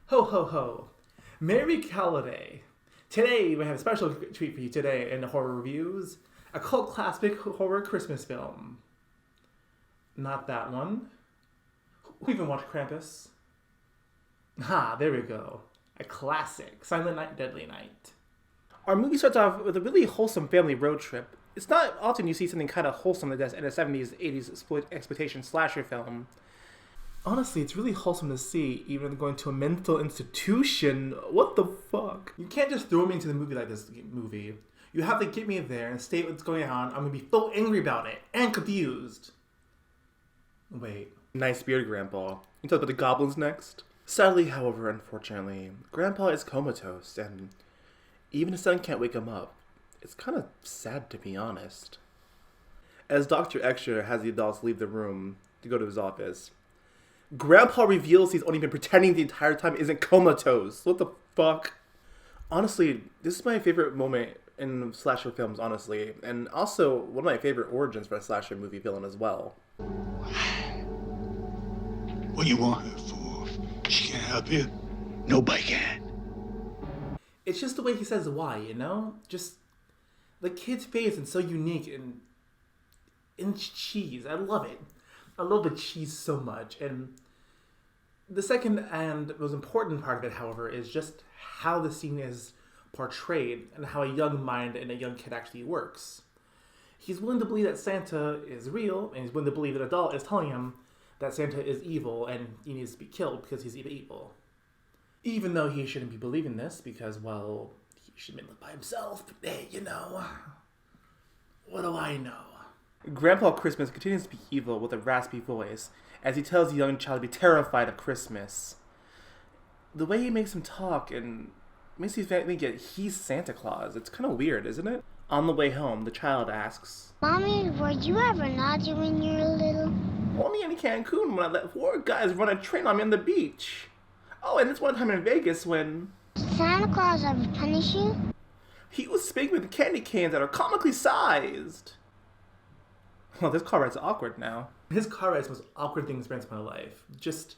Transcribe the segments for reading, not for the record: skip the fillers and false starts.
Ho ho ho. Merry Holiday. Today we have a special treat for you today in the horror reviews. A cult classic horror Christmas film. Not that one. Who even watched Krampus? There we go. A classic. Silent Night, Deadly Night. Our movie starts off with a really wholesome family road trip. It's not often you see something kind of wholesome in a 70s, 80s exploitation slasher film. Honestly, it's really wholesome to see, even going to a mental institution. What the fuck? You can't just throw me into the movie like this movie. You have to get me there and state what's going on. I'm gonna be so angry about it and confused. Wait. Nice beard, Grandpa. You talk about the goblins next? Sadly, however, unfortunately, Grandpa is comatose, and even his son can't wake him up. It's kind of sad, to be honest. As Dr. Extra has the adults leave the room to go to his office, Grandpa reveals he's only been pretending the entire time isn't comatose. What the fuck? Honestly, this is my favorite moment in slasher films, honestly. And also, one of my favorite origins for a slasher movie villain as well. What do you want her for? She can't help you. Nobody can. It's just the way he says why, you know? Just, the kid's face is so unique and cheese. I love it. I love the cheese so much. And the second and most important part of it, however, is just how the scene is portrayed and how a young mind and a young kid actually works. He's willing to believe that Santa is real, and he's willing to believe that an adult is telling him that Santa is evil and he needs to be killed because he's evil. Even though he shouldn't be believing this because, well, he should have been by himself. But hey, you know, what do I know? Grandpa Christmas continues to be evil with a raspy voice as he tells the young child to be terrified of Christmas. The way he makes him talk and makes his family think he's Santa Claus, it's kind of weird, isn't it? On the way home, the child asks, Mommy, were you ever naughty when you were little? Only in Cancun when I let 4 guys run a train on me on the beach. Oh, and this one time in Vegas when Did Santa Claus ever punish you? he was spanking with candy canes that are comically sized. Well, this car ride's awkward now. His car ride's the most awkward thing experience of my life. Just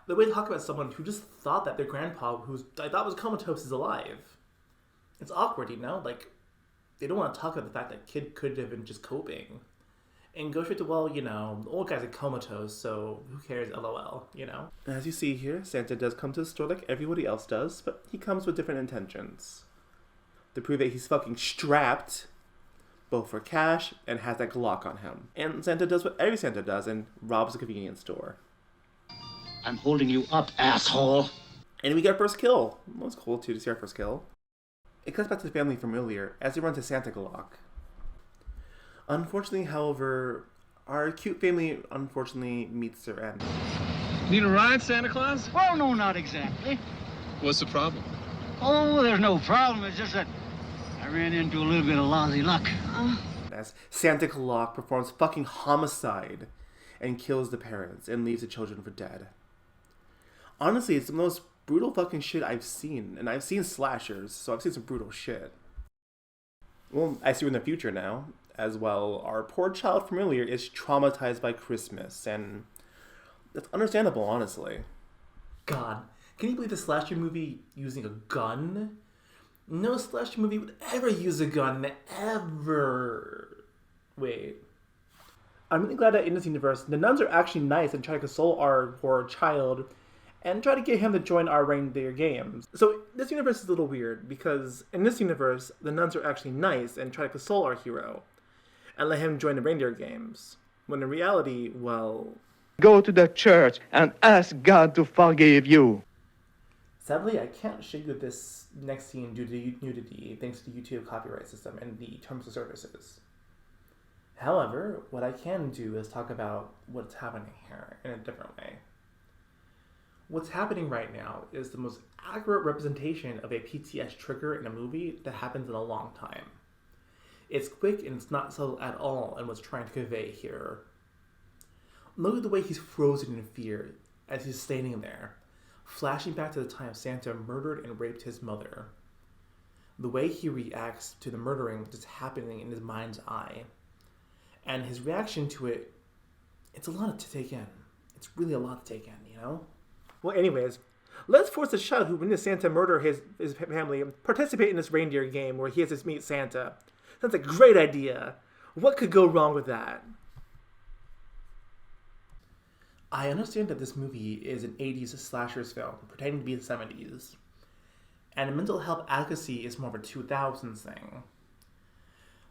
the way to talk about someone who just thought that their grandpa, who I thought was comatose, is alive. It's awkward, you know? Like, they don't want to talk about the fact that kid could have been just coping. And go straight to, well, you know, the old guy's a comatose, so who cares, LOL, you know? As you see here, Santa does come to the store like everybody else does, but he comes with different intentions. To prove that he's fucking strapped, both for cash and has that Glock on him. And Santa does what every Santa does and robs a convenience store. I'm holding you up, asshole. And we get our first kill. Well, it's cool too to see our first kill. It cuts back to the family from earlier as they run to Santa Glock. Unfortunately, however, our cute family meets their end. Need a ride, Santa Claus? Well, no, not exactly. What's the problem? Oh, there's no problem. It's just that I ran into a little bit of lousy luck. As Santa Glock performs fucking homicide and kills the parents and leaves the children for dead. Honestly, it's the most brutal fucking shit I've seen. And I've seen slashers, so I've seen some brutal shit. Well, I see in the future now. As well, our poor child from earlier is traumatized by Christmas, and that's understandable, honestly. God, can you believe the slasher movie using a gun? No slasher movie would ever use a gun, ever. Wait. I'm really glad that in this universe, the nuns are actually nice and try to console our poor child and try to get him to join our reindeer games. So this universe is a little weird, because in this universe, the nuns are actually nice and try to console our hero and let him join the reindeer games. When in reality, well... Go to the church and ask God to forgive you. Sadly, I can't show you this next scene due to nudity, thanks to the YouTube copyright system and the terms of services. However, what I can do is talk about what's happening here in a different way. What's happening right now is the most accurate representation of a PTS trigger in a movie that happens in a long time. It's quick and it's not subtle at all in what's trying to convey here. Look at the way he's frozen in fear as he's standing there, flashing back to the time Santa murdered and raped his mother. The way he reacts to the murdering just happening in his mind's eye. And his reaction to it, it's a lot to take in. It's really a lot to take in, you know? Well, anyways, Let's force the child who witnessed Santa murder his family and participate in this reindeer game where he has to meet Santa. That's a great idea. What could go wrong with that? I understand that this movie is an 80s slashers film, pretending to be the 70s. And mental health advocacy is more of a 2000s thing.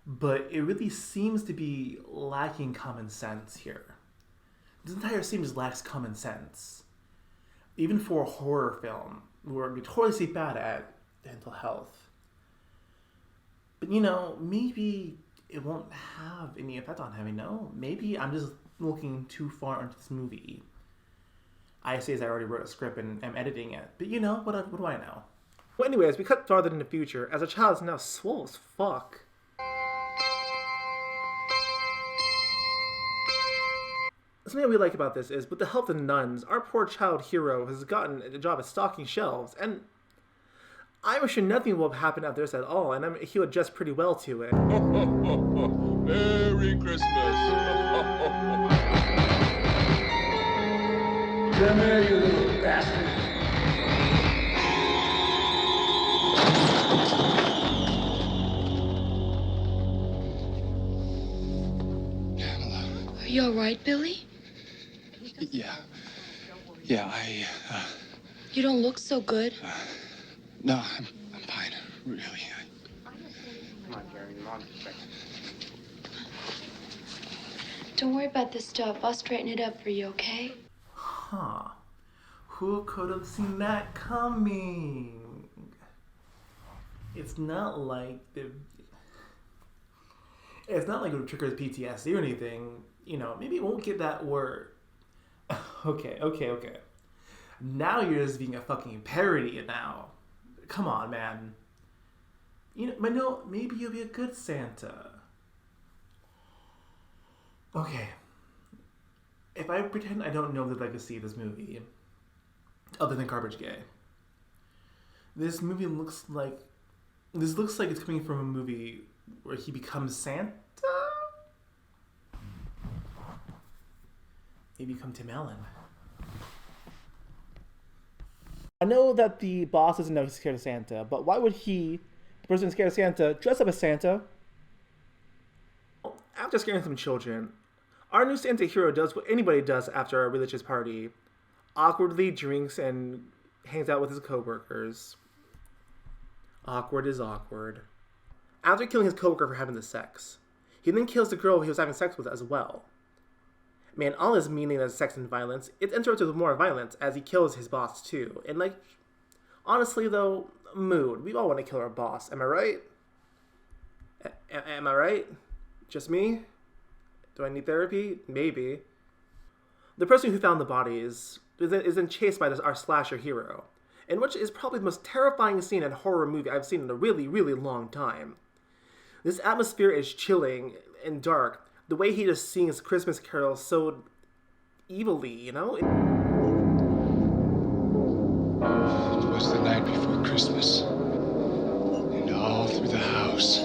But it really seems to be lacking common sense here. This entire scene just lacks common sense. Even for a horror film, we're notoriously bad at mental health. But maybe it won't have any effect on him, Maybe I'm just looking too far into this movie. I say as I already wrote a script and am editing it. But what do I know? Well, anyways, we cut farther in the future, as the child is now swole as fuck. Something we like about this is, with the help of the nuns, our poor child hero has gotten a job at stocking shelves, and I'm sure nothing will happen after this at all, and he'll adjust pretty well to it. Merry Christmas! Come here, you little bastard. Pamela. Are you all right, Billy? Yeah, You don't look so good. no, I'm fine, really. Come on, Jerry, your mom's expecting. Don't worry about this stuff. I'll straighten it up for you, okay? Huh. Who could have seen that coming? It's not like it triggers PTSD or anything. Maybe it won't get that word. Okay. Now you're just being a fucking parody now. Come on, man. Maybe you'll be a good Santa. Okay. If I pretend I don't know the legacy of this movie, other than Garbage Gay, this looks like it's coming from a movie where he becomes Santa? Maybe become Tim Allen. I know that the boss doesn't know he's scared of Santa, but why would the person scared of Santa, dress up as Santa? After scaring some children, our new Santa hero does what anybody does after a religious party. Awkwardly drinks and hangs out with his co-workers. Awkward is awkward. After killing his co-worker for having the sex, he then kills the girl he was having sex with as well. Man, all his meaningless sex and violence, it interrupts with more violence as he kills his boss too. And honestly though, mood. We all want to kill our boss, am I right? Am I right? Just me? Do I need therapy? Maybe. The person who found the bodies is then chased by our slasher hero, in which is probably the most terrifying scene in a horror movie I've seen in a really, really long time. This atmosphere is chilling and dark. The way he just sings Christmas carols so evilly, It was the night before Christmas, and all through the house.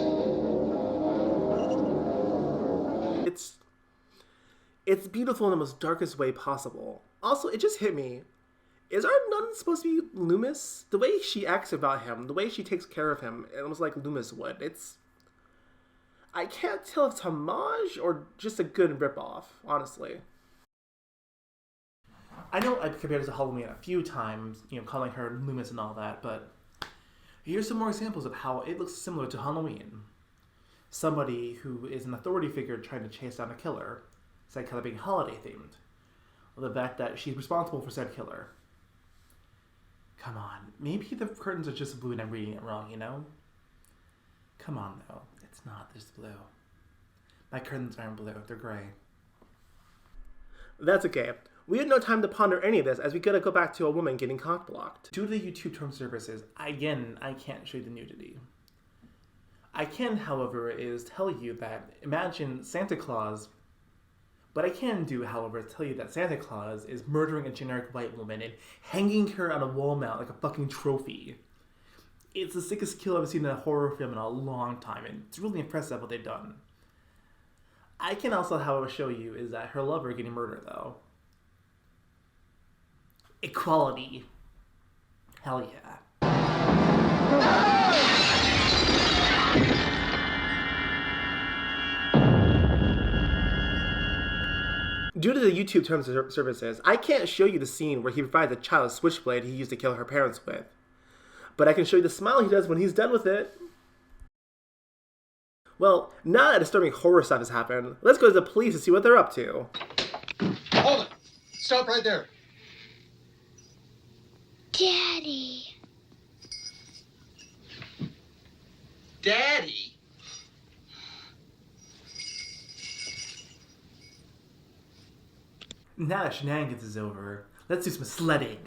It's beautiful in the most darkest way possible. Also, it just hit me. Is our nun supposed to be Loomis? The way she acts about him, the way she takes care of him, it almost like Loomis would. I can't tell if it's homage or just a good ripoff, honestly. I know I've compared it to Halloween a few times, calling her Loomis and all that, but here's some more examples of how it looks similar to Halloween. Somebody who is an authority figure trying to chase down a killer, said killer being holiday themed. Or the fact that she's responsible for said killer. Come on, maybe the curtains are just blue and I'm reading it wrong, Come on, though. It's not just blue. My curtains aren't blue, they're gray. That's okay. We had no time to ponder any of this as we gotta go back to a woman getting cock-blocked. Due to the YouTube term services, I can't show you the nudity. I can, however, is tell you that, imagine Santa Claus. What I can do, however, is tell you that Santa Claus is murdering a generic white woman and hanging her on a wall mount like a fucking trophy. It's the sickest kill I've seen in a horror film in a long time, and it's really impressive what they've done. I can also, however, show you is that her lover getting murdered, though. Equality. Hell yeah. Due to the YouTube terms of services, I can't show you the scene where he provides a child a switchblade he used to kill her parents with. But I can show you the smile he does when he's done with it. Well, now that disturbing horror stuff has happened, let's go to the police to see what they're up to. Hold it! Stop right there. Daddy. Daddy? Now that shenanigans is over, let's do some sledding.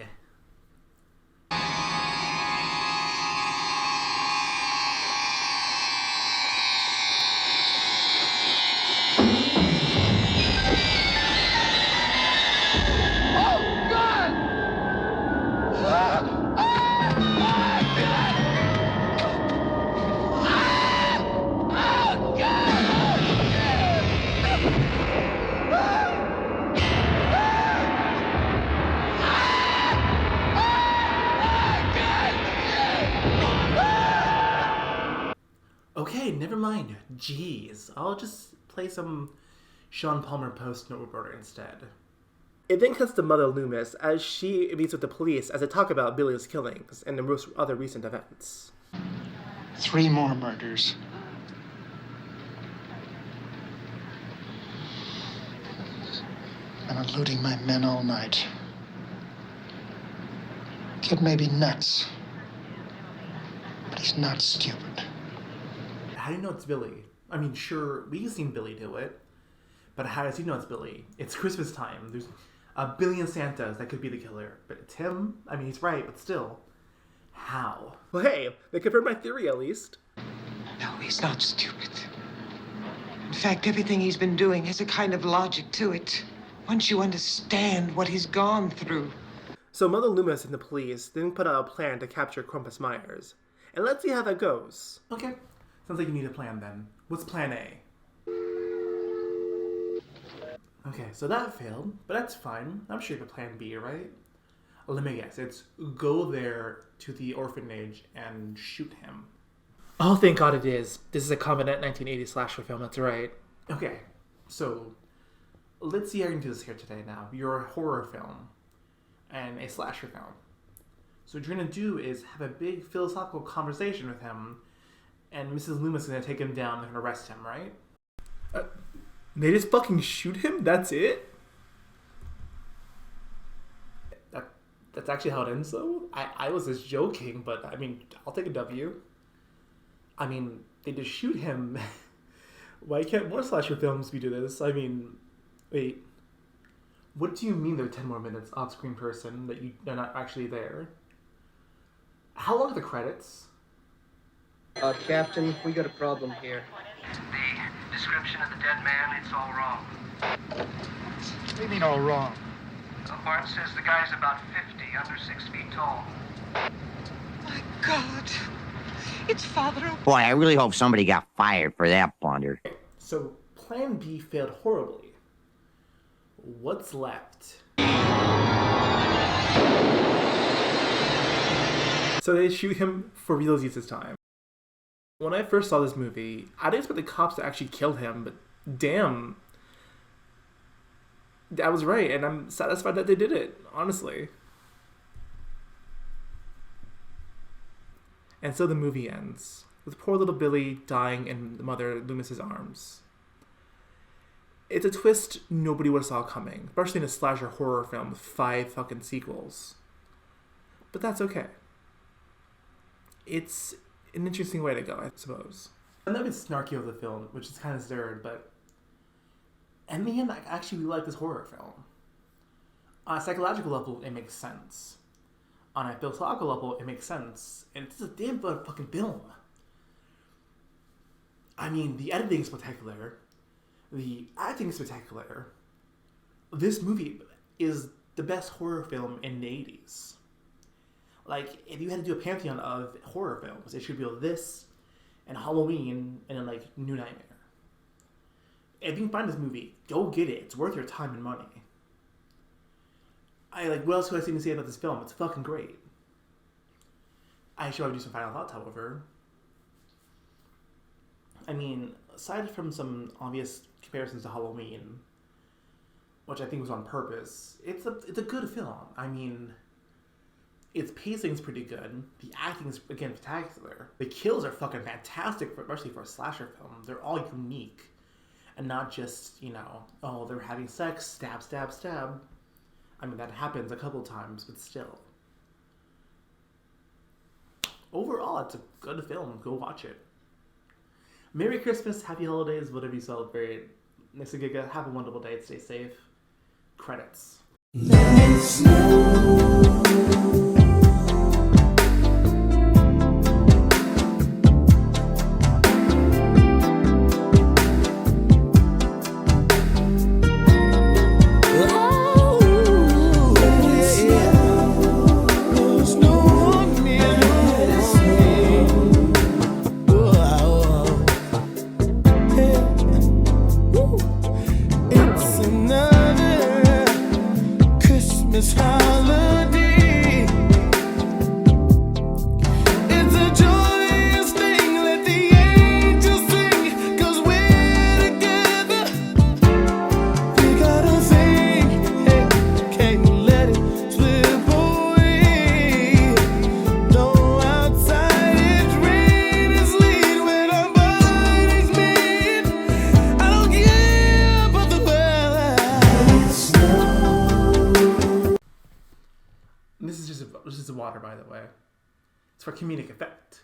Okay, never mind. Jeez, I'll just play some Sean Palmer post-note reporter instead. It then cuts to Mother Loomis as she meets with the police as they talk about Billy's killings and the other recent events. 3 more murders. Been eluding my men all night. Kid may be nuts, but he's not stupid. How do you know it's Billy? I mean, sure, we've seen Billy do it, but how does he know it's Billy? It's Christmas time. There's a billion Santas that could be the killer, but it's him? I mean, he's right, but still. How? Well, hey, they confirmed my theory at least. No, he's not stupid. In fact, everything he's been doing has a kind of logic to it. Once you understand what he's gone through. So Mother Loomis and the police then put out a plan to capture Krampus Myers. And let's see how that goes. Okay. Sounds like you need a plan then. What's plan A? Okay, so that failed, but that's fine. I'm sure you have a plan B, right? Let me guess. It's go there to the orphanage and shoot him. Oh, thank God it is. This is a confident 1980s slasher film, that's right. Okay, so let's see how you can do this here today now. You're a horror film and a slasher film. So what you're going to do is have a big philosophical conversation with him, and Mrs. Loomis is going to take him down and arrest him, right? They just fucking shoot him? That's it? That's actually how it ends, though? I was just joking, but I mean, I'll take a W. I mean, they just shoot him. Why can't more slasher films do this? I mean, wait. What do you mean there are 10 more minutes off-screen person that they're not actually there? How long are the credits? Captain, we got a problem here. The description of the dead man, it's all wrong. What do you mean all wrong? Martin says the guy's about 50, under 6 feet tall. My God. It's Father. Boy, I really hope somebody got fired for that blunder. So, Plan B failed horribly. What's left? So they shoot him for realsies this time. When I first saw this movie, I didn't expect the cops to actually kill him, but damn. I was right, and I'm satisfied that they did it, honestly. And so the movie ends, with poor little Billy dying in Mother Loomis's arms. It's a twist nobody would have saw coming, especially in a slasher horror film with 5 fucking sequels. But that's okay. It's an interesting way to go, I suppose. I'm not a bit snarky over the film, which is kind of absurd, but in the end, I actually really like this horror film. On a psychological level, it makes sense. On a philosophical level, it makes sense. And it's a damn good fucking film. I mean, the editing is spectacular. The acting is spectacular. This movie is the best horror film in the 80s. Like, if you had to do a pantheon of horror films, it should be this, and Halloween, and then, like, New Nightmare. If you can find this movie, go get it. It's worth your time and money. What else could I say about this film? It's fucking great. I actually want to do some final thoughts, however. I mean, aside from some obvious comparisons to Halloween, which I think was on purpose, it's a good film. I mean, its pacing's pretty good. The acting's, again, spectacular. The kills are fucking fantastic, especially for a slasher film. They're all unique. And not just, you know, oh, they're having sex, stab, stab, stab. I mean, that happens a couple times, but still. Overall, it's a good film. Go watch it. Merry Christmas, Happy Holidays, whatever you celebrate. Next Giga, have a wonderful day, stay safe. Credits. This is water, by the way. It's for comedic effect.